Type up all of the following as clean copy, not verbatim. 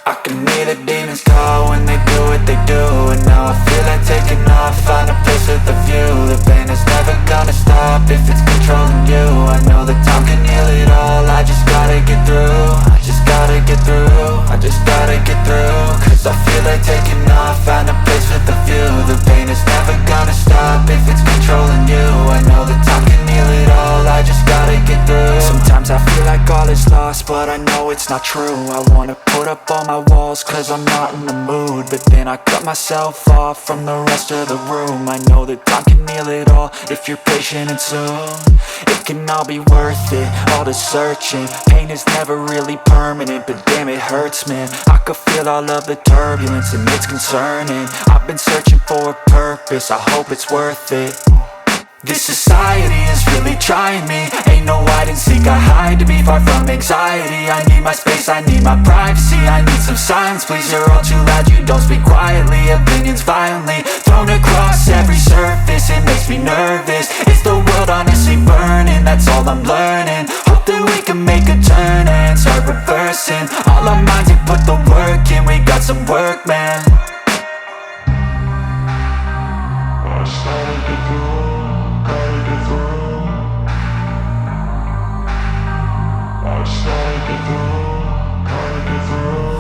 I can hear the demons call when they do what they do. And now I feel like taking off, find a place with a view. The pain is never gonna stop if it's controlling you. I know that time can heal it all, I just gotta get through. I just gotta get through, I just gotta get through. Cause I feel like taking off, find a place with a view. The pain is never gonna stop if it's controlling you. I know know it's not true. I wanna put up all my walls cause I'm not in the mood, but then I cut myself off from the rest of the room. I know that time can heal it all if you're patient and soon it can all be worth it, all the searching. Pain is never really permanent, but damn it hurts, man. I could feel all of the turbulence and it's concerning. I've been searching for a purpose, I hope it's worth it. This society is really trying me. Ain't no hide and seek, I hide to be far from anxiety. I need my space, I need my privacy. I need some silence, please, you're all too loud. You don't speak quietly, opinions violently thrown across every surface. It makes me nervous, it's the world honestly burning. That's all I'm learning, hope that we can make a turn and start reversing all our minds and put the work in. We got some work, man.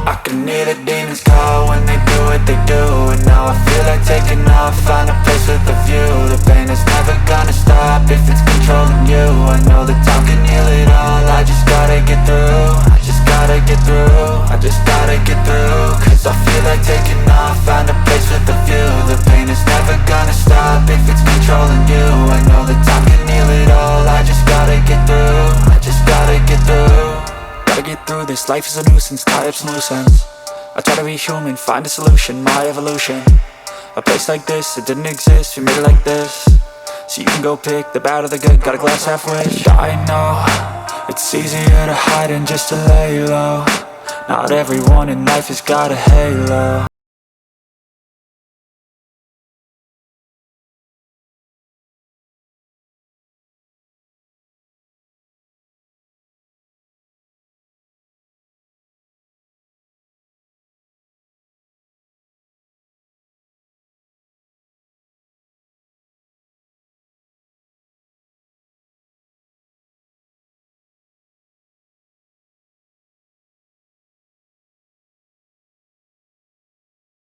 I can hear the demons call when they do what they do, and now I feel like taking off, find a place with a view. The pain is never gonna stop if it's controlling you. I know that time can heal it all, I just gotta get through. I just gotta get through, I just gotta get through. Cause I feel like taking off, find a place with a view. The pain is never gonna stop if it's controlling you. I know that time can heal it all, I just gotta get through. I just gotta get through. Gotta get through this, life is a nuisance, tie up some loose ends. I try to be human, find a solution, my evolution. A place like this, it didn't exist, we made it like this. So you can go pick the bad or the good, got a glass halfway. I know, it's easier to hide than just to lay low. Not everyone in life has got a halo.